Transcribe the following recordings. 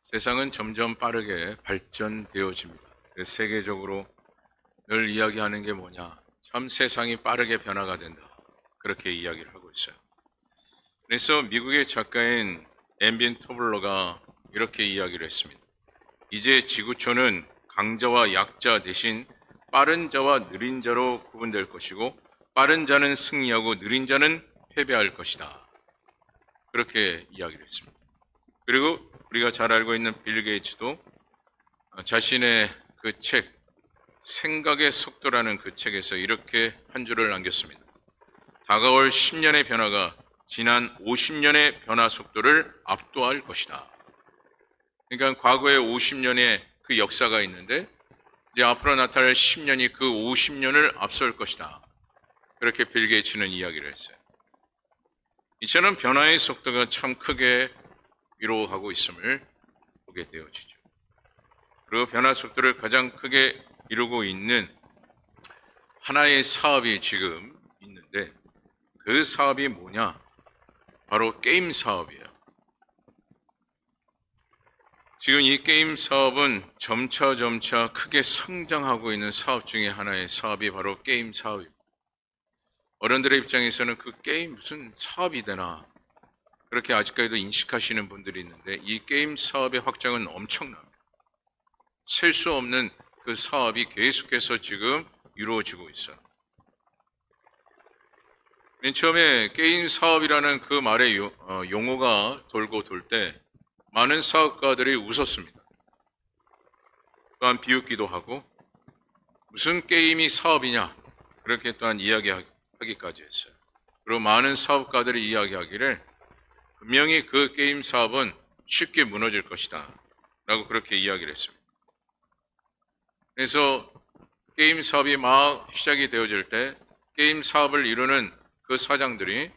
세상은 점점 빠르게 발전되어집니다. 세계적으로 늘 이야기하는 게 뭐냐? 참 세상이 빠르게 변화가 된다. 그렇게 이야기를 하고 있어요. 그래서 미국의 작가인 엠빈 토블러가 이렇게 이야기를 했습니다. 이제 지구촌은 강자와 약자 대신 빠른 자와 느린 자로 구분될 것이고, 빠른 자는 승리하고 느린 자는 패배할 것이다. 그렇게 이야기를 했습니다. 그리고 우리가 잘 알고 있는 빌 게이츠도 자신의 그 책, 생각의 속도라는 그 책에서 이렇게 한 줄을 남겼습니다. 다가올 10년의 변화가 지난 50년의 변화 속도를 압도할 것이다. 그러니까 과거에 50년의 그 역사가 있는데 이제 앞으로 나타날 10년이 그 50년을 앞설 것이다. 그렇게 빌 게이츠는 이야기를 했어요. 이처럼 변화의 속도가 참 크게 이루어가고 있음을 보게 되어지죠. 그리고 변화 속도를 가장 크게 이루고 있는 하나의 사업이 지금 있는데, 그 사업이 뭐냐? 바로 게임 사업이에요. 지금 이 게임 사업은 점차 크게 성장하고 있는 사업 중에 하나의 사업이 바로 게임 사업입니다. 어른들의 입장에서는 그 게임 무슨 사업이 되나, 그렇게 아직까지도 인식하시는 분들이 있는데, 이 게임 사업의 확장은 엄청납니다. 셀 수 없는 그 사업이 계속해서 지금 이루어지고 있어요. 맨 처음에 게임 사업이라는 그 말의 용어가 돌고 돌 때 많은 사업가들이 웃었습니다. 또한 비웃기도 하고, 무슨 게임이 사업이냐, 그렇게 또한 이야기하기까지 했어요. 그리고 많은 사업가들이 이야기하기를 분명히 그 게임 사업은 쉽게 무너질 것이다 라고 그렇게 이야기를 했습니다. 그래서 게임 사업이 막 시작이 되어질 때 게임 사업을 이루는 그 사장들이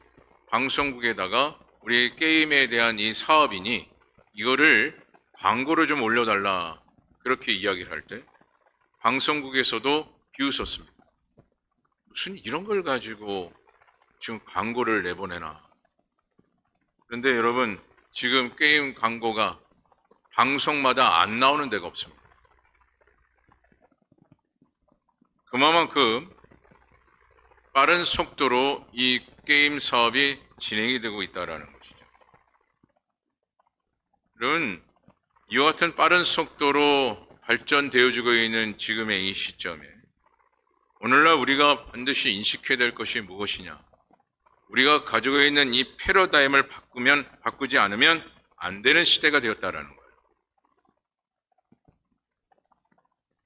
방송국에다가 우리 게임에 대한 이 사업이니 이거를 광고를 좀 올려달라, 그렇게 이야기를 할 때 방송국에서도 비웃었습니다. 무슨 이런 걸 가지고 지금 광고를 내보내나. 그런데 여러분, 지금 게임 광고가 방송마다 안 나오는 데가 없습니다. 그만큼 빠른 속도로 이 게임 사업이 진행이 되고 있다는 것이죠. 여러분, 이와 같은 빠른 속도로 발전되어지고 있는 지금의 이 시점에 오늘날 우리가 반드시 인식해야 될 것이 무엇이냐? 우리가 가지고 있는 이 패러다임을 바꾸지 않으면 안 되는 시대가 되었다라는 거예요.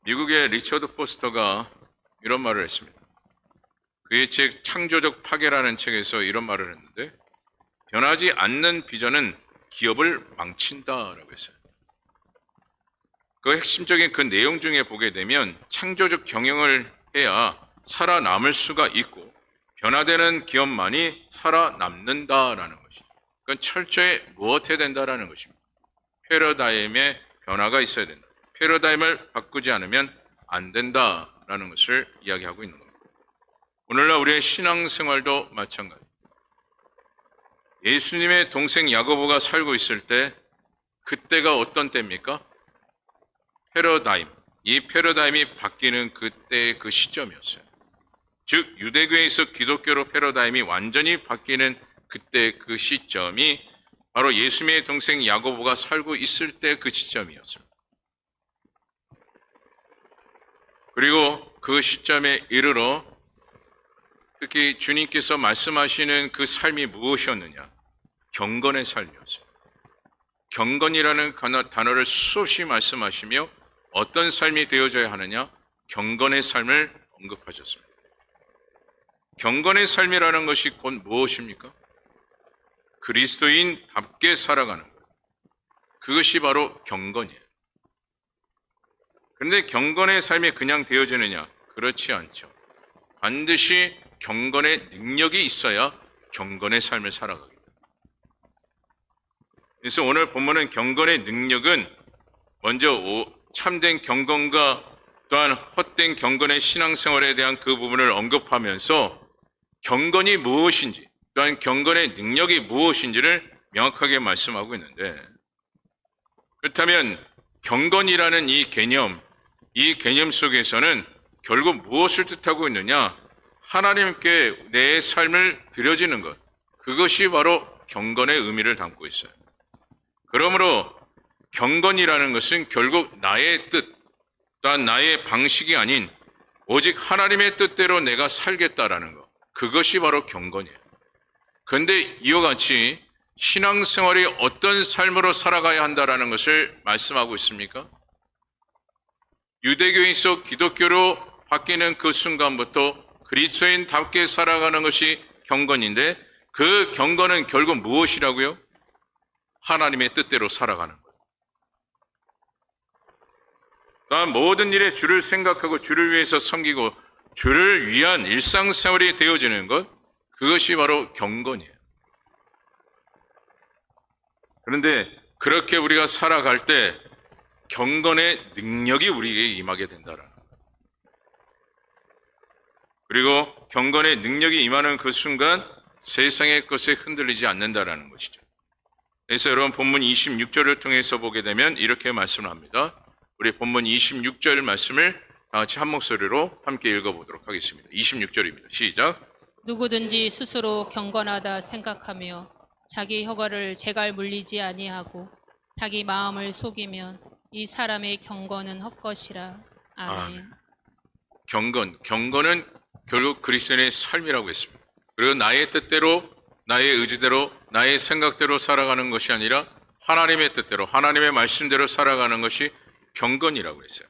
미국의 리처드 포스터가 이런 말을 했습니다. 그의 책 창조적 파괴라는 책에서 이런 말을 했는데, 변하지 않는 비전은 기업을 망친다라고 했어요. 그 핵심적인 그 내용 중에 보게 되면 창조적 경영을 해야 살아남을 수가 있고 변화되는 기업만이 살아남는다라는 것이죠. 그건 철저히 무엇해야 된다라는 것입니다. 패러다임의 변화가 있어야 된다. 패러다임을 바꾸지 않으면 안 된다라는 것을 이야기하고 있는 겁니다. 오늘날 우리의 신앙생활도 마찬가지입니다. 예수님의 동생 야고보가 살고 있을 때 그때가 어떤 때입니까? 패러다임, 이 패러다임이 바뀌는 그때의 그 시점이었어요. 즉 유대교에서 기독교로 패러다임이 완전히 바뀌는 그때 그 시점이 바로 예수님의 동생 야고보가 살고 있을 때 그 시점이었습니다. 그리고 그 시점에 이르러 특히 주님께서 말씀하시는 그 삶이 무엇이었느냐? 경건의 삶이었어요. 경건이라는 단어를 수없이 말씀하시며 어떤 삶이 되어져야 하느냐? 경건의 삶을 언급하셨습니다. 경건의 삶이라는 것이 곧 무엇입니까? 그리스도인답게 살아가는 것. 그것이 바로 경건이에요. 그런데 경건의 삶이 그냥 되어지느냐? 그렇지 않죠. 반드시 경건의 능력이 있어야 경건의 삶을 살아가게 됩니다. 그래서 오늘 본문은 경건의 능력은 먼저 참된 경건과 또한 헛된 경건의 신앙생활에 대한 그 부분을 언급하면서 경건이 무엇인지, 또한 경건의 능력이 무엇인지를 명확하게 말씀하고 있는데, 그렇다면 경건이라는 이 개념 속에서는 결국 무엇을 뜻하고 있느냐? 하나님께 내 삶을 드려지는 것. 그것이 바로 경건의 의미를 담고 있어요. 그러므로 경건이라는 것은 결국 나의 뜻, 또한 나의 방식이 아닌 오직 하나님의 뜻대로 내가 살겠다라는 것. 그것이 바로 경건이에요. 그런데 이와 같이 신앙생활이 어떤 삶으로 살아가야 한다라는 것을 말씀하고 있습니까? 유대교에서 기독교로 바뀌는 그 순간부터 그리스도인답게 살아가는 것이 경건인데 그 경건은 결국 무엇이라고요? 하나님의 뜻대로 살아가는 거예요. 또한 모든 일에 주를 생각하고 주를 위해서 섬기고 주를 위한 일상생활이 되어지는 것, 그것이 바로 경건이에요. 그런데 그렇게 우리가 살아갈 때 경건의 능력이 우리에게 임하게 된다라는 거예요. 그리고 경건의 능력이 임하는 그 순간 세상의 것에 흔들리지 않는다라는 것이죠. 그래서 여러분 본문 26절을 통해서 보게 되면 이렇게 말씀을 합니다. 우리 본문 26절 말씀을 다 같이 한 목소리로 함께 읽어보도록 하겠습니다. 26절입니다. 시작. 누구든지 스스로 경건하다 생각하며 자기 혀가를 제갈 물리지 아니하고 자기 마음을 속이면 이 사람의 경건은 헛것이라. 아멘. 경건은 결국 그리스도인의 삶이라고 했습니다. 그리고 나의 뜻대로, 나의 의지대로, 나의 생각대로 살아가는 것이 아니라 하나님의 뜻대로, 하나님의 말씀대로 살아가는 것이 경건이라고 했어요.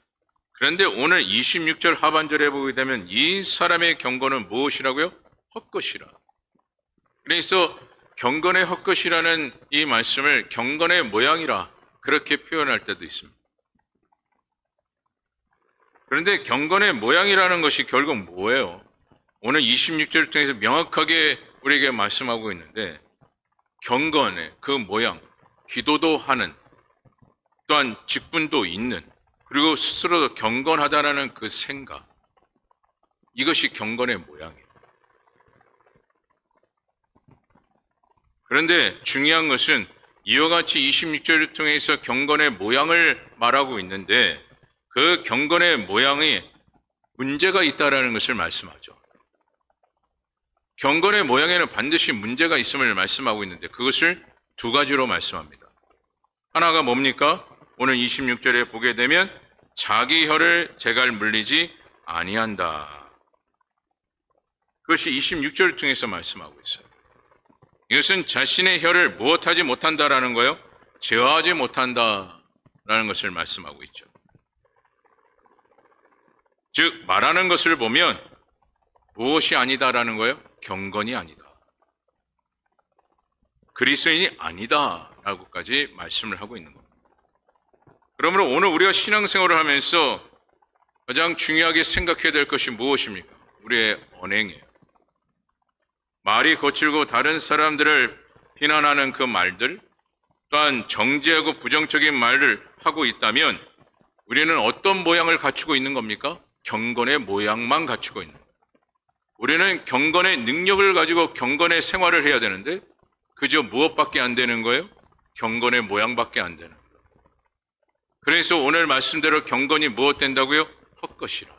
그런데 오늘 26절 하반절에 보게 되면 이 사람의 경건은 무엇이라고요? 헛것이라. 그래서 경건의 헛것이라는 이 말씀을 경건의 모양이라 그렇게 표현할 때도 있습니다. 그런데 경건의 모양이라는 것이 결국 뭐예요? 오늘 26절을 통해서 명확하게 우리에게 말씀하고 있는데 경건의 그 모양, 기도도 하는, 또한 직분도 있는, 그리고 스스로도 경건하다라는 그 생각, 이것이 경건의 모양이에요. 그런데 중요한 것은 이와 같이 26절을 통해서 경건의 모양을 말하고 있는데 그 경건의 모양이 문제가 있다라는 것을 말씀하죠. 경건의 모양에는 반드시 문제가 있음을 말씀하고 있는데 그것을 두 가지로 말씀합니다. 하나가 뭡니까? 오늘 26절에 보게 되면 자기 혀를 제갈 물리지 아니한다. 그것이 26절을 통해서 말씀하고 있어요. 이것은 자신의 혀를 무엇하지 못한다라는 거예요? 제어하지 못한다라는 것을 말씀하고 있죠. 즉 말하는 것을 보면 무엇이 아니다라는 거예요? 경건이 아니다. 그리스도인이 아니다라고까지 말씀을 하고 있는 겁니다. 그러므로 오늘 우리가 신앙생활을 하면서 가장 중요하게 생각해야 될 것이 무엇입니까? 우리의 언행이에요. 말이 거칠고 다른 사람들을 비난하는 그 말들, 또한 정죄하고 부정적인 말을 하고 있다면 우리는 어떤 모양을 갖추고 있는 겁니까? 경건의 모양만 갖추고 있는 거예요. 우리는 경건의 능력을 가지고 경건의 생활을 해야 되는데 그저 무엇밖에 안 되는 거예요? 경건의 모양밖에 안 되는 거예요. 그래서 오늘 말씀대로 경건이 무엇 된다고요? 헛것이라.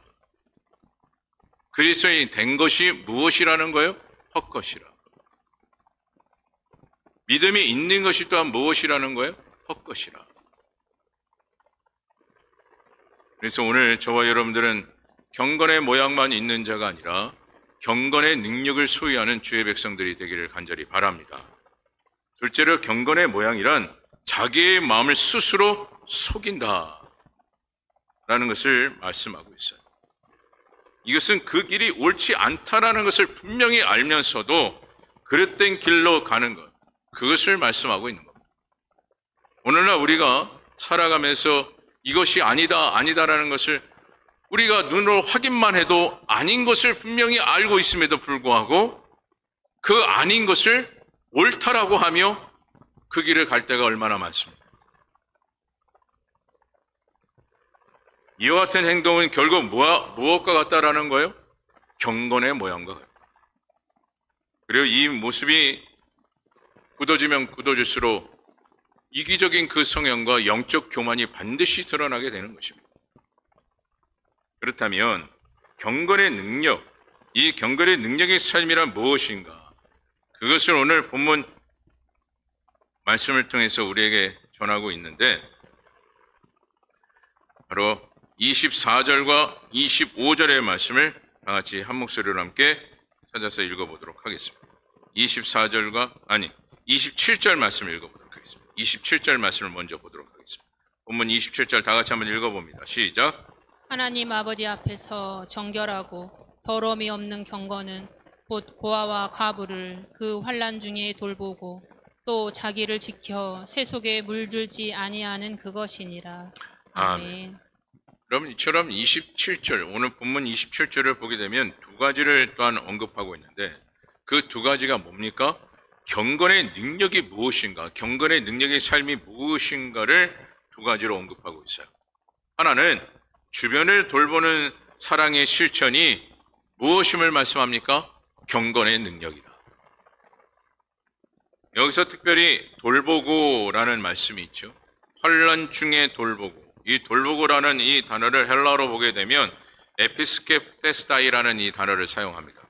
그리스도인이 된 것이 무엇이라는 거예요? 헛것이라. 믿음이 있는 것이 또한 무엇이라는 거예요? 헛것이라. 그래서 오늘 저와 여러분들은 경건의 모양만 있는 자가 아니라 경건의 능력을 소유하는 주의 백성들이 되기를 간절히 바랍니다. 둘째로 경건의 모양이란 자기의 마음을 스스로 속인다 라는 것을 말씀하고 있어요. 이것은 그 길이 옳지 않다라는 것을 분명히 알면서도 그릇된 길로 가는 것, 그것을 말씀하고 있는 겁니다. 오늘날 우리가 살아가면서 이것이 아니다라는 것을 우리가 눈으로 확인만 해도 아닌 것을 분명히 알고 있음에도 불구하고 그 아닌 것을 옳다라고 하며 그 길을 갈 때가 얼마나 많습니까? 이와 같은 행동은 결국 무엇과 같다라는 거예요? 경건의 모양과 같다. 그리고 이 모습이 굳어지면 굳어질수록 이기적인 그 성향과 영적 교만이 반드시 드러나게 되는 것입니다. 그렇다면 경건의 능력, 이 경건의 능력의 삶이란 무엇인가? 그것을 오늘 본문 말씀을 통해서 우리에게 전하고 있는데 바로 24절과 25절의 말씀을 다 같이 한 목소리로 함께 찾아서 읽어보도록 하겠습니다. 27절 말씀을 읽어보도록 하겠습니다. 27절 말씀을 먼저 보도록 하겠습니다. 본문 27절 다 같이 한번 읽어봅니다. 시작. 하나님 아버지 앞에서 정결하고 더러움이 없는 경건은 곧 고아와 과부를 그 환난 중에 돌보고 또 자기를 지켜 세속에 물들지 아니하는 그것이니라. 아멘. 여러분, 이처럼 27절, 오늘 본문 27절을 보게 되면 두 가지를 또한 언급하고 있는데 그 두 가지가 뭡니까? 경건의 능력이 무엇인가, 경건의 능력의 삶이 무엇인가를 두 가지로 언급하고 있어요. 하나는 주변을 돌보는 사랑의 실천이 무엇임을 말씀합니까? 경건의 능력이다. 여기서 특별히 돌보고라는 말씀이 있죠. 환난 중에 돌보고, 이 돌보고라는 이 단어를 헬라어로 보게 되면 에피스케테스타이라는 이 단어를 사용합니다.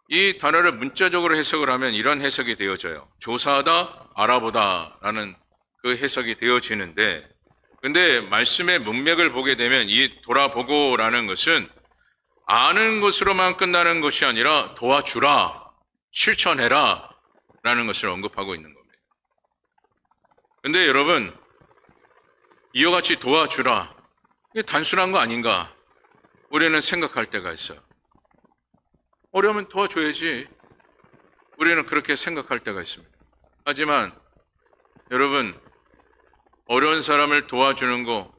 이 단어를 문자적으로 해석을 하면 이런 해석이 되어져요. 조사하다, 알아보다라는 그 해석이 되어지는데, 근데 말씀의 문맥을 보게 되면 이 돌아보고라는 것은 아는 것으로만 끝나는 것이 아니라 도와주라, 실천해라 라는 것을 언급하고 있는 겁니다. 근데 여러분, 이와 같이 도와주라, 이게 단순한 거 아닌가 우리는 생각할 때가 있어요. 어려우면 도와줘야지, 우리는 그렇게 생각할 때가 있습니다. 하지만 여러분, 어려운 사람을 도와주는 거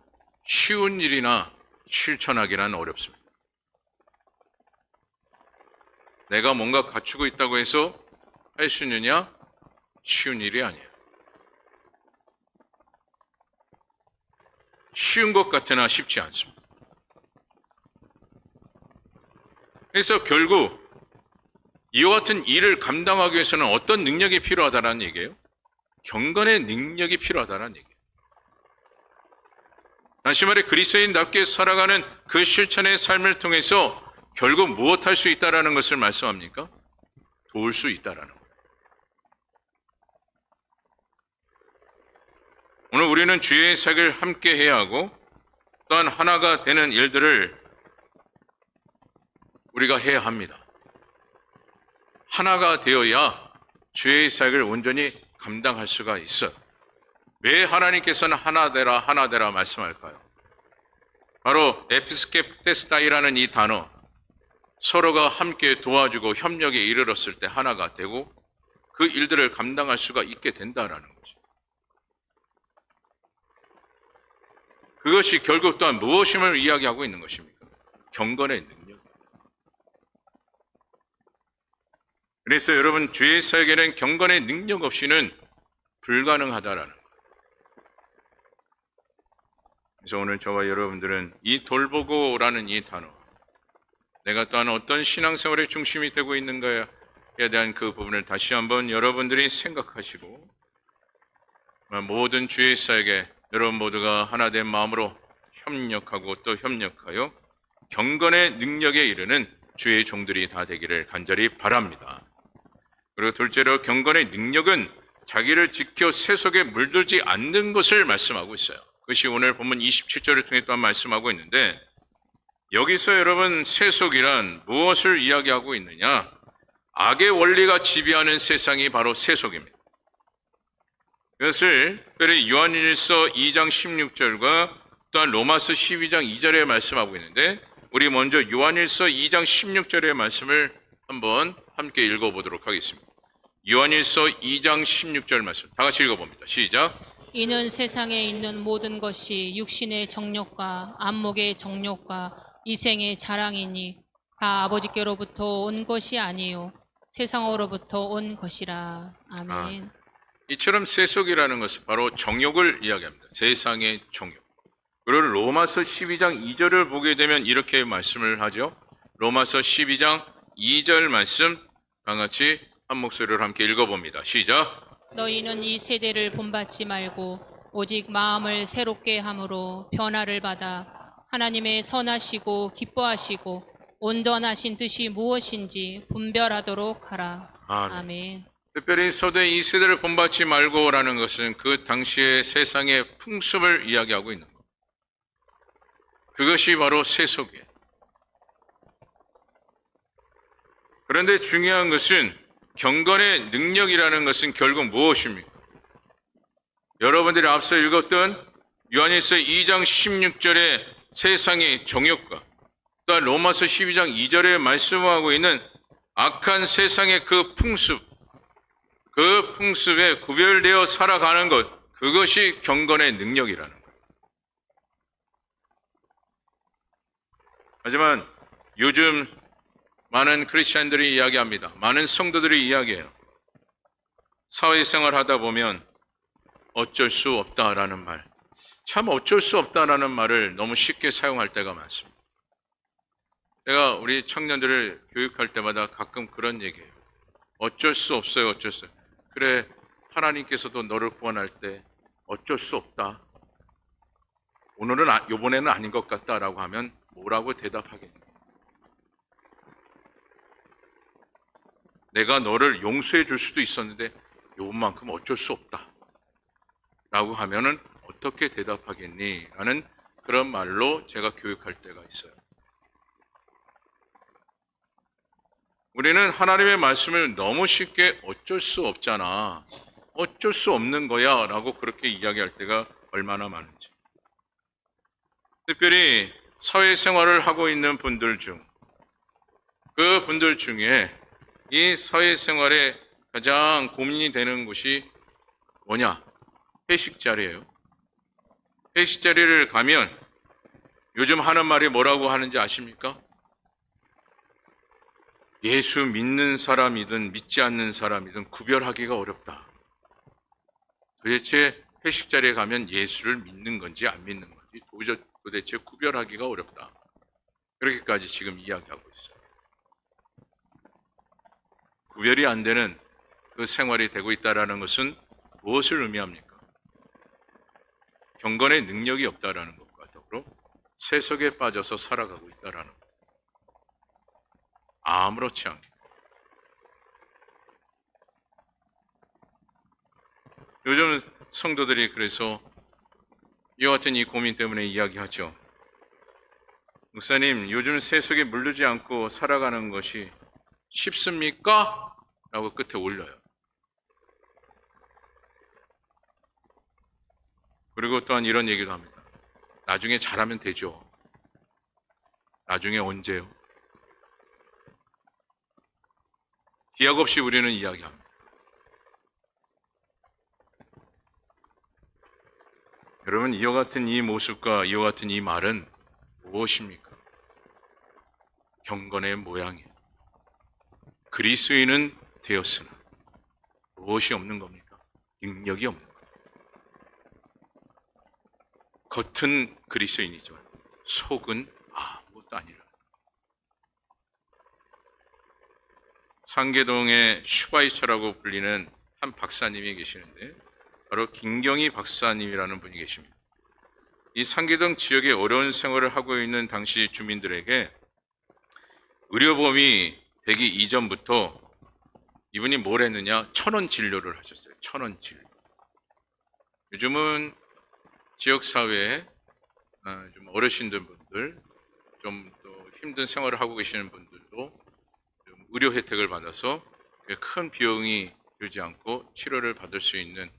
쉬운 일이나 실천하기란 어렵습니다. 내가 뭔가 갖추고 있다고 해서 할 수 있느냐? 쉬운 일이 아니에요. 쉬운 것 같으나 쉽지 않습니다. 그래서 결국 이와 같은 일을 감당하기 위해서는 어떤 능력이 필요하다는 얘기예요? 경건의 능력이 필요하다는 얘기예요. 다시 말해 그리스도인답게 살아가는 그 실천의 삶을 통해서 결국 무엇할 수 있다라는 것을 말씀합니까? 도울 수 있다라는 거예요. 오늘 우리는 주의 사역을 함께 해야 하고 또한 하나가 되는 일들을 우리가 해야 합니다. 하나가 되어야 주의 사역을 온전히 감당할 수가 있어요. 왜 하나님께서는 하나 되라 말씀할까요? 바로 에피스케테스타이라는 이 단어, 서로가 함께 도와주고 협력에 이르렀을 때 하나가 되고 그 일들을 감당할 수가 있게 된다라는 거죠. 그것이 결국 또한 무엇임을 이야기하고 있는 것입니까? 경건의 능력. 그래서 여러분, 주의 사역에는 경건의 능력 없이는 불가능하다라는 거예요. 그래서 오늘 저와 여러분들은 이 돌보고라는 이 단어, 내가 또한 어떤 신앙생활의 중심이 되고 있는가에 대한 그 부분을 다시 한번 여러분들이 생각하시고 모든 주의 사역에 여러분 모두가 하나된 마음으로 협력하고 또 협력하여 경건의 능력에 이르는 주의 종들이 다 되기를 간절히 바랍니다. 그리고 둘째로 경건의 능력은 자기를 지켜 세속에 물들지 않는 것을 말씀하고 있어요. 그것이 오늘 본문 27절을 통해 또한 말씀하고 있는데, 여기서 여러분 세속이란 무엇을 이야기하고 있느냐? 악의 원리가 지배하는 세상이 바로 세속입니다. 그것을 특별히 요한일서 2장 16절과 또한 로마서 12장 2절에 말씀하고 있는데, 우리 먼저 요한일서 2장 16절의 말씀을 한번 함께 읽어보도록 하겠습니다. 요한일서 2장 16절 말씀 다 같이 읽어봅니다. 시작. 이는 세상에 있는 모든 것이 육신의 정욕과 안목의 정욕과 이생의 자랑이니 다 아버지께로부터 온 것이 아니요 세상으로부터 온 것이라. 아멘. 이처럼 세속이라는 것은 바로 정욕을 이야기합니다. 세상의 정욕. 그리고 로마서 12장 2절을 보게 되면 이렇게 말씀을 하죠. 로마서 12장 2절 말씀 다 같이 한 목소리로 함께 읽어봅니다. 시작. 너희는 이 세대를 본받지 말고 오직 마음을 새롭게 함으로 변화를 받아 하나님의 선하시고 기뻐하시고 온전하신 뜻이 무엇인지 분별하도록 하라. 아멘. 아멘. 특별히 서대 이 세대를 본받지 말고라는 것은 그 당시의 세상의 풍습을 이야기하고 있는 것. 그것이 바로 세속이에요. 그런데 중요한 것은 경건의 능력이라는 것은 결국 무엇입니까? 여러분들이 앞서 읽었던 요한일서 2장 16절의 세상의 정욕과 또한 로마서 12장 2절에 말씀하고 있는 악한 세상의 그 풍습에 구별되어 살아가는 것, 그것이 경건의 능력이라는 거예요. 하지만 요즘 많은 크리스천들이 이야기합니다. 많은 성도들이 이야기해요. 사회생활 하다 보면 어쩔 수 없다라는 말. 참 어쩔 수 없다라는 말을 너무 쉽게 사용할 때가 많습니다. 제가 우리 청년들을 교육할 때마다 가끔 그런 얘기해요. 어쩔 수 없어요, 어쩔 수 없어요. 그래, 하나님께서도 너를 구원할 때 어쩔 수 없다. 요번에는 아닌 것 같다라고 하면 뭐라고 대답하겠니? 내가 너를 용서해 줄 수도 있었는데 요만큼 어쩔 수 없다 라고 하면은 어떻게 대답하겠니? 라는 그런 말로 제가 교육할 때가 있어요. 우리는 하나님의 말씀을 너무 쉽게 어쩔 수 없잖아, 어쩔 수 없는 거야 라고 그렇게 이야기할 때가 얼마나 많은지. 특별히 사회생활을 하고 있는 분들 중, 그 분들 중에 이 사회생활에 가장 고민이 되는 것이 뭐냐? 회식 자리예요. 회식 자리를 가면 요즘 하는 말이 뭐라고 하는지 아십니까? 예수 믿는 사람이든 믿지 않는 사람이든 구별하기가 어렵다. 도대체 회식 자리에 가면 예수를 믿는 건지 안 믿는 건지 도대체 구별하기가 어렵다. 그렇게까지 지금 이야기하고 있어요. 구별이 안 되는 그 생활이 되고 있다는 것은 무엇을 의미합니까? 경건의 능력이 없다라는 것과 더불어 세속에 빠져서 살아가고 있다라는 것. 아무렇지 않게. 요즘 성도들이 그래서 이와 같은 이 고민 때문에 이야기하죠. 목사님, 요즘 세속에 물들지 않고 살아가는 것이 쉽습니까? 라고 끝에 올려요. 그리고 또한 이런 얘기도 합니다. 나중에 잘하면 되죠. 나중에 언제요? 기약 없이 우리는 이야기합니다. 여러분, 이와 같은 이 모습과 이와 같은 이 말은 무엇입니까? 경건의 모양이에요. 그리스도인은 되었으나 무엇이 없는 겁니까? 능력이 없는 겁니다. 겉은 그리스도인이지만 속은 아무것도 아니라. 상계동의 슈바이처라고 불리는 한 박사님이 계시는데 바로 김경희 박사님이라는 분이 계십니다. 이 상계동 지역에 어려운 생활을 하고 있는 당시 주민들에게 의료보험이 되기 이전부터 이분이 뭘 했느냐? 1,000원 진료를 하셨어요. 1,000원 진료. 요즘은 지역사회에 좀 어르신들 분들, 좀 또 힘든 생활을 하고 계시는 분들도 좀 의료 혜택을 받아서 큰 비용이 들지 않고 치료를 받을 수 있는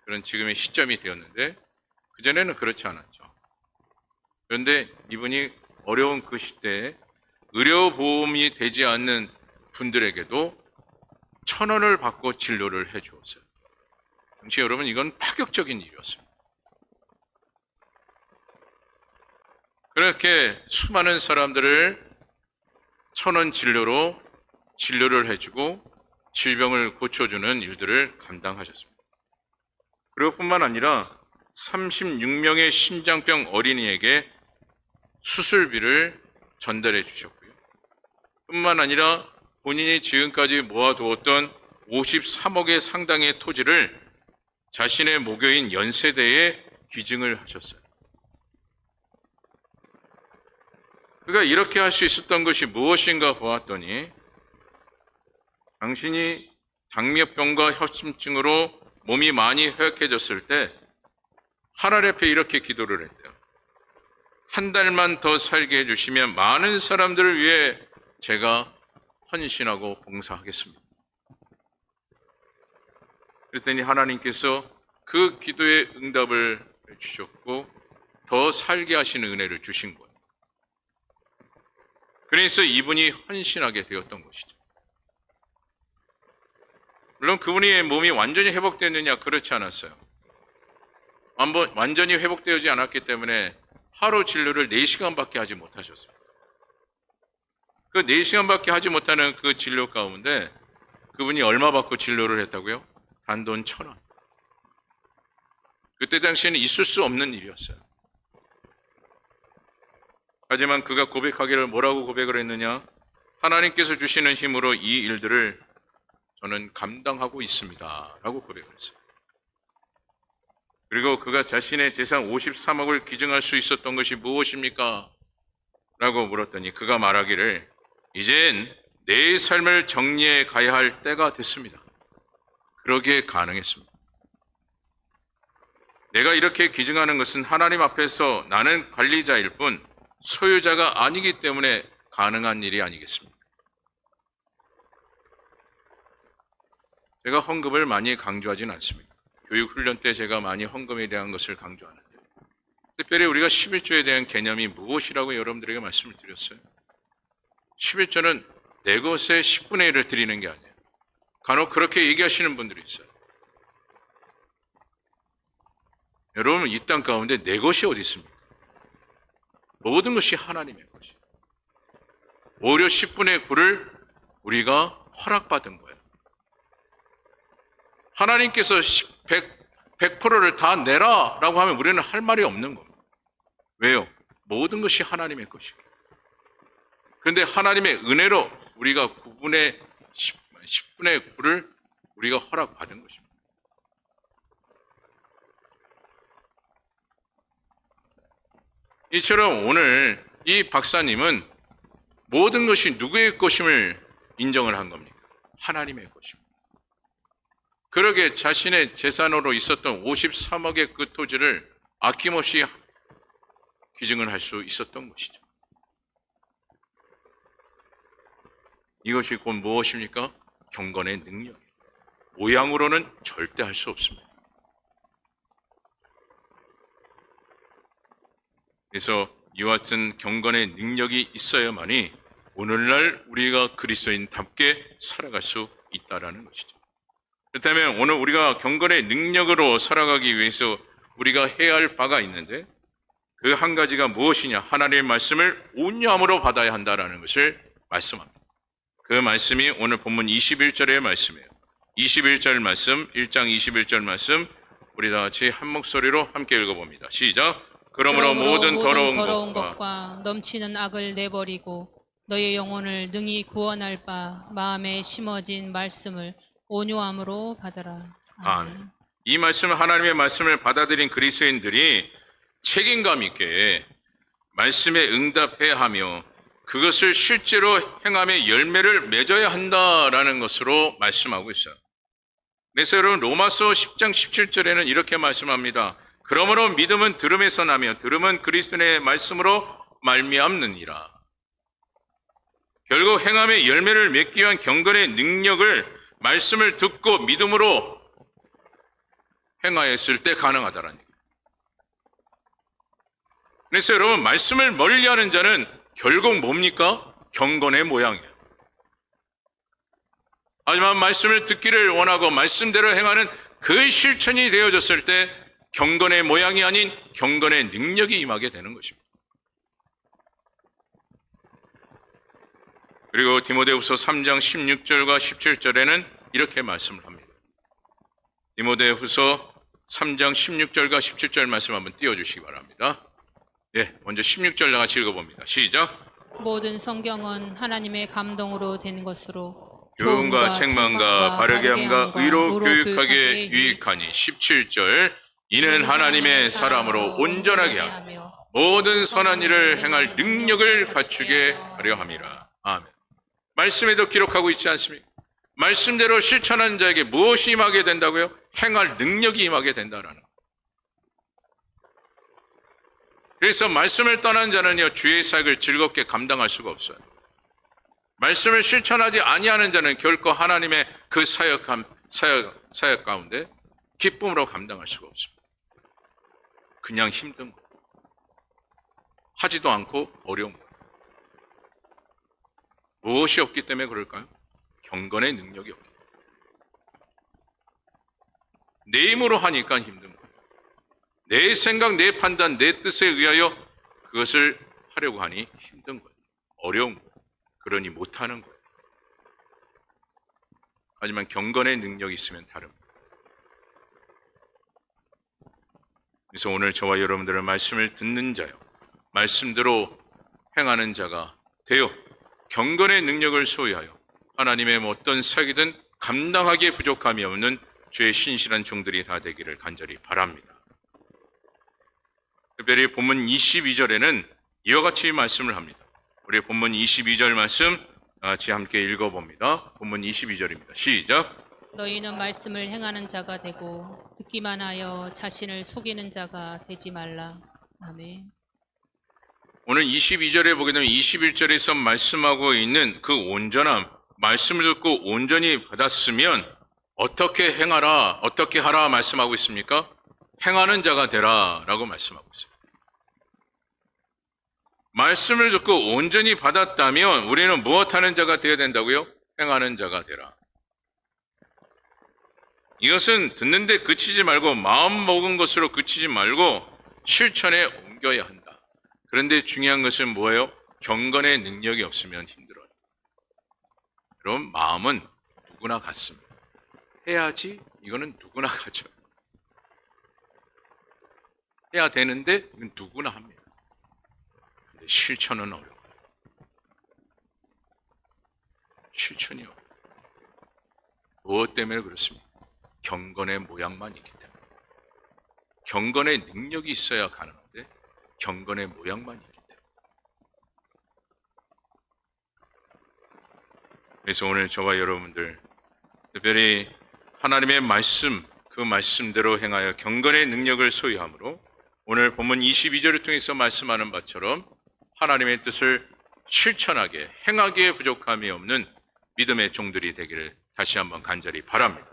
그런 지금의 시점이 되었는데 그전에는 그렇지 않았죠. 그런데 이분이 어려운 그 시대에 의료보험이 되지 않는 분들에게도 1,000원을 받고 진료를 해 주었어요. 당시 여러분 이건 파격적인 일이었습니다. 그렇게 수많은 사람들을 1,000원 진료로 진료를 해주고 질병을 고쳐주는 일들을 감당하셨습니다. 그리고 뿐만 아니라 36명의 심장병 어린이에게 수술비를 전달해 주셨고요. 뿐만 아니라 본인이 지금까지 모아두었던 53억의 상당의 토지를 자신의 모교인 연세대에 기증을 하셨어요. 그가 이렇게 할 수 있었던 것이 무엇인가 보았더니 당신이 당뇨병과 협심증으로 몸이 많이 허약해졌을 때 하나님 앞에 이렇게 기도를 했대요. 한 달만 더 살게 해주시면 많은 사람들을 위해 제가 헌신하고 봉사하겠습니다. 그랬더니 하나님께서 그 기도의 응답을 주셨고 더 살게 하시는 은혜를 주신 거예요. 그래서 이분이 헌신하게 되었던 것이죠. 물론 그분의 몸이 완전히 회복됐느냐? 그렇지 않았어요. 완전히 회복되지 않았기 때문에 하루 진료를 4시간밖에 하지 못하셨습니다. 그 4시간밖에 하지 못하는 그 진료 가운데 그분이 얼마 받고 진료를 했다고요? 단돈 1,000원. 그때 당시에는 있을 수 없는 일이었어요. 하지만 그가 고백하기를 뭐라고 고백을 했느냐? 하나님께서 주시는 힘으로 이 일들을 저는 감당하고 있습니다. 라고 고백을 했어요. 그리고 그가 자신의 재산 53억을 기증할 수 있었던 것이 무엇입니까? 라고 물었더니 그가 말하기를 이젠 내 삶을 정리해 가야 할 때가 됐습니다. 그러기에 가능했습니다. 내가 이렇게 기증하는 것은 하나님 앞에서 나는 관리자일 뿐 소유자가 아니기 때문에 가능한 일이 아니겠습니까? 제가 헌금을 많이 강조하지는 않습니다. 교육훈련 때 제가 많이 헌금에 대한 것을 강조하는데 특별히 우리가 11조에 대한 개념이 무엇이라고 여러분들에게 말씀을 드렸어요. 11조는 내 것의 10분의 1을 드리는 게 아니에요. 간혹 그렇게 얘기하시는 분들이 있어요. 여러분 이 땅 가운데 내 것이 어디 있습니까? 모든 것이 하나님의 것이에요. 오히려 10분의 9를 우리가 허락받은 거예요. 하나님께서 100%를 다 내라 라고 하면 우리는 할 말이 없는 겁니다. 왜요? 모든 것이 하나님의 것이고. 그런데 하나님의 은혜로 우리가 10분의 9를 우리가 허락받은 것입니다. 이처럼 오늘 이 박사님은 모든 것이 누구의 것임을 인정을 한 겁니까? 하나님의 것입니다. 그러게 자신의 재산으로 있었던 53억의 그 토지를 아낌없이 기증을 할 수 있었던 것이죠. 이것이 곧 무엇입니까? 경건의 능력. 모양으로는 절대 할 수 없습니다. 그래서 이와 같은 경건의 능력이 있어야만이 오늘날 우리가 그리스도인답게 살아갈 수 있다라는 것이죠. 그렇다면 오늘 우리가 경건의 능력으로 살아가기 위해서 우리가 해야 할 바가 있는데 그 한 가지가 무엇이냐? 하나님의 말씀을 온유함으로 받아야 한다라는 것을 말씀합니다. 그 말씀이 오늘 본문 21절의 말씀이에요. 21절 말씀, 1장 21절 말씀 우리 다 같이 한 목소리로 함께 읽어봅니다. 시작! 그러므로 모든 더러운 것과 넘치는 악을 내버리고 너의 영혼을 능히 구원할 바 마음에 심어진 말씀을 온유함으로 받으라. 아멘. 이 말씀, 하나님의 말씀을 받아들인 그리스도인들이 책임감 있게 말씀에 응답해야 하며 그것을 실제로 행함의 열매를 맺어야 한다라는 것으로 말씀하고 있어요. 그래서 여러분 로마서 10장 17절에는 이렇게 말씀합니다. 그러므로 믿음은 들음에서 나며 들음은 그리스도의 말씀으로 말미암느니라. 결국 행함의 열매를 맺기 위한 경건의 능력을 말씀을 듣고 믿음으로 행하였을 때 가능하다라는 얘기예요. 그래서 여러분 말씀을 멀리하는 자는 결국 뭡니까? 경건의 모양이에요. 하지만 말씀을 듣기를 원하고 말씀대로 행하는 그 실천이 되어졌을 때 경건의 모양이 아닌 경건의 능력이 임하게 되는 것입니다. 그리고 디모데후서 3장 16절과 17절에는 이렇게 말씀을 합니다. 디모데후서 3장 16절과 17절 말씀 한번 띄워주시기 바랍니다. 예, 먼저 16절 같이 읽어봅니다. 시작! 모든 성경은 하나님의 감동으로 된 것으로 교훈과 책망과 바르게 함과 의로 교육하게 유익하니. 17절 이는 하나님의 사람으로 온전하게 하며 모든 선한 일을 행할 능력을 갖추게 하려 함이라. 아멘. 말씀에도 기록하고 있지 않습니까? 말씀대로 실천하는 자에게 무엇이 임하게 된다고요? 행할 능력이 임하게 된다라는. 그래서 말씀을 떠난 자는요, 주의 사역을 즐겁게 감당할 수가 없어요. 말씀을 실천하지 아니하는 자는 결코 하나님의 그 사역 가운데 기쁨으로 감당할 수가 없습니다. 그냥 힘든 거. 하지도 않고 어려운 거. 무엇이 없기 때문에 그럴까요? 경건의 능력이 없기 때문에. 내 힘으로 하니까 힘든 거예요. 내 생각, 내 판단, 내 뜻에 의하여 그것을 하려고 하니 힘든 거예요. 어려운 거예요. 그러니 못하는 거예요. 하지만 경건의 능력이 있으면 다릅니다. 그래서 오늘 저와 여러분들은 말씀을 듣는 자요, 말씀대로 행하는 자가 되어 경건의 능력을 소유하여 하나님의 어떤 사역이든 감당하기에 부족함이 없는 주의 신실한 종들이 다 되기를 간절히 바랍니다. 특별히 본문 22절에는 이와 같이 말씀을 합니다. 우리 본문 22절 말씀 같이 함께 읽어봅니다. 본문 22절입니다. 시작. 너희는 말씀을 행하는 자가 되고 듣기만 하여 자신을 속이는 자가 되지 말라. 아멘. 오늘 22절에 보게 되면 21절에서 말씀하고 있는 그 온전함, 말씀을 듣고 온전히 받았으면 어떻게 행하라, 어떻게 하라 말씀하고 있습니까? 행하는 자가 되라 라고 말씀하고 있습니다. 말씀을 듣고 온전히 받았다면 우리는 무엇하는 자가 되어야 된다고요? 행하는 자가 되라. 이것은 듣는데 그치지 말고 마음 먹은 것으로 그치지 말고 실천에 옮겨야 한다. 그런데 중요한 것은 뭐예요? 경건의 능력이 없으면 힘들어요. 그럼 마음은 누구나 같습니다. 해야지, 이거는 누구나 가죠. 해야 되는데 이건 누구나 합니다. 근데 실천은 어려워요. 실천이 어려워요. 무엇 때문에 그렇습니까? 경건의 모양만 있기 때문에. 경건의 능력이 있어야 가능한데 경건의 모양만 있기 때문에. 그래서 오늘 저와 여러분들 특별히 하나님의 말씀, 그 말씀대로 행하여 경건의 능력을 소유함으로 오늘 본문 22절을 통해서 말씀하는 바처럼 하나님의 뜻을 실천하게, 행하기에 부족함이 없는 믿음의 종들이 되기를 다시 한번 간절히 바랍니다.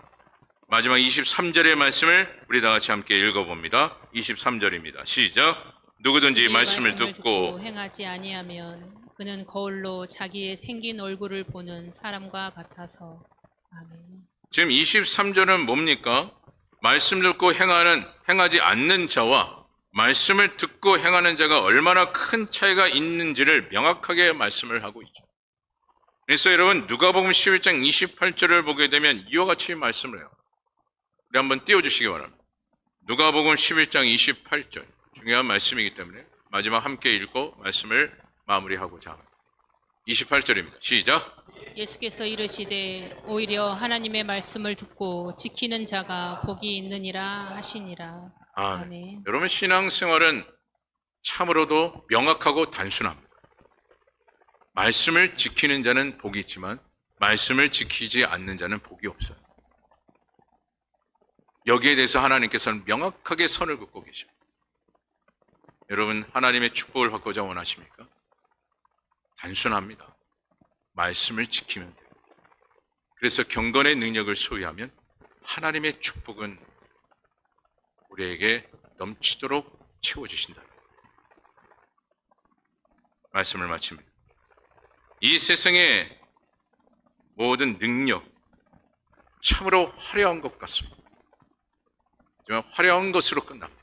마지막 23절의 말씀을 우리 다 같이 함께 읽어봅니다. 23절입니다. 시작. 누구든지 말씀을 듣고 행하지 아니하면 그는 거울로 자기의 생긴 얼굴을 보는 사람과 같아서. 아멘. 지금 23절은 뭡니까? 말씀 듣고 행하지 않는 자와 말씀을 듣고 행하는 자가 얼마나 큰 차이가 있는지를 명확하게 말씀을 하고 있죠. 그래서 여러분 누가복음 11장 28절을 보게 되면 이와 같이 말씀을 해요. 우리 한번 띄워주시기 바랍니다. 누가복음 11장 28절 중요한 말씀이기 때문에 마지막 함께 읽고 말씀을 마무리하고자 합니다. 28절입니다. 시작. 예수께서 이르시되 오히려 하나님의 말씀을 듣고 지키는 자가 복이 있느니라 하시니라. 아멘. 아멘. 여러분 신앙생활은 참으로도 명확하고 단순합니다. 말씀을 지키는 자는 복이 있지만 말씀을 지키지 않는 자는 복이 없어요. 여기에 대해서 하나님께서는 명확하게 선을 긋고 계십니다. 여러분 하나님의 축복을 받고자 원하십니까? 단순합니다. 말씀을 지키면 돼요. 그래서 경건의 능력을 소유하면 하나님의 축복은 우리에게 넘치도록 채워주신다. 말씀을 마칩니다. 이 세상의 모든 능력 참으로 화려한 것 같습니다. 하지만 화려한 것으로 끝납니다.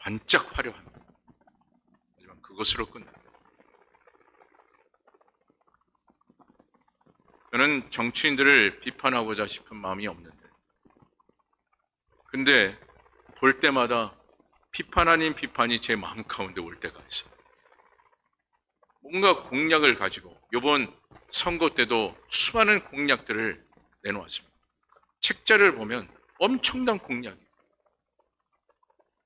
반짝 화려합니다. 하지만 그것으로 끝납니다. 저는 정치인들을 비판하고자 싶은 마음이 없는데 근데 볼 때마다 비판 아닌 비판이 제 마음 가운데 올 때가 있어요. 뭔가 공약을 가지고 이번 선거 때도 수많은 공약들을 내놓았습니다. 책자를 보면 엄청난 공약이에요.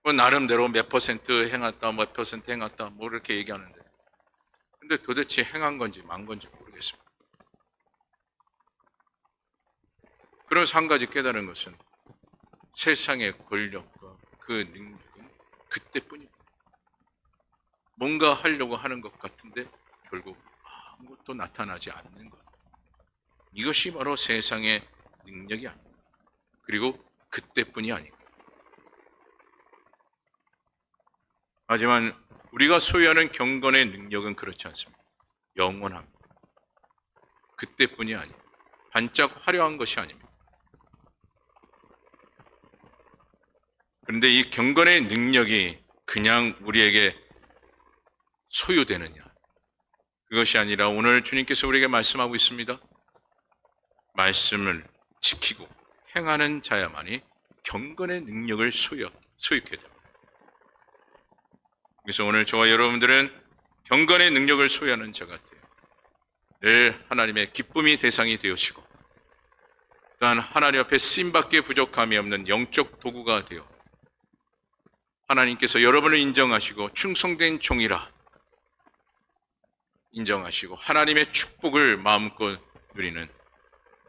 뭐 나름대로 몇 퍼센트 행했다, 몇 퍼센트 행했다, 뭐 이렇게 얘기하는데, 근데 도대체 행한 건지 만 건지 모르겠습니다. 그래서 한 가지 깨달은 것은 세상의 권력과 그 능력은 그때뿐입니다. 뭔가 하려고 하는 것 같은데 결국 아무것도 나타나지 않는 것. 이것이 바로 세상의 능력이 아닙니다. 그리고 그때뿐이 아닙니다. 하지만 우리가 소유하는 경건의 능력은 그렇지 않습니다. 영원합니다. 그때뿐이 아닙니다. 반짝 화려한 것이 아닙니다. 그런데 이 경건의 능력이 그냥 우리에게 소유되느냐? 그것이 아니라 오늘 주님께서 우리에게 말씀하고 있습니다. 말씀을 지키고 행하는 자야만이 경건의 능력을 소유하게 됩니다. 그래서 오늘 저와 여러분들은 경건의 능력을 소유하는 자 같아요. 늘 하나님의 기쁨이 대상이 되어지고 또한 하나님 앞에 쓰임받기에 부족함이 없는 영적 도구가 되어 하나님께서 여러분을 인정하시고 충성된 종이라 인정하시고 하나님의 축복을 마음껏 누리는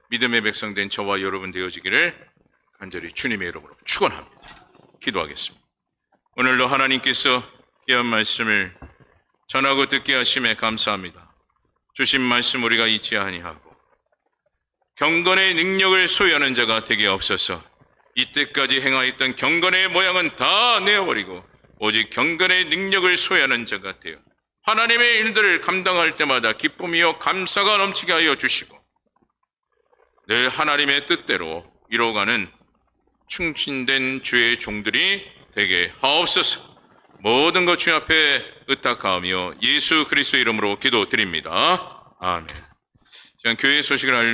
믿음의 백성된 저와 여러분 되어지기를 간절히 주님의 이름으로 축원합니다. 기도하겠습니다. 오늘도 하나님께서 귀한 말씀을 전하고 듣게 하심에 감사합니다. 주신 말씀 우리가 잊지 아니하고 경건의 능력을 소유하는 자가 되게 없어서 이때까지 행하였던 경건의 모양은 다 내어버리고 오직 경건의 능력을 소유하는 자가 되어 하나님의 일들을 감당할 때마다 기쁨이요 감사가 넘치게 하여 주시고 늘 하나님의 뜻대로 이루어가는 충신된 주의 종들이 되게 하옵소서. 모든 것 주 앞에 의탁하며 예수 그리스도의 이름으로 기도드립니다. 아멘. 교회 소식을 알려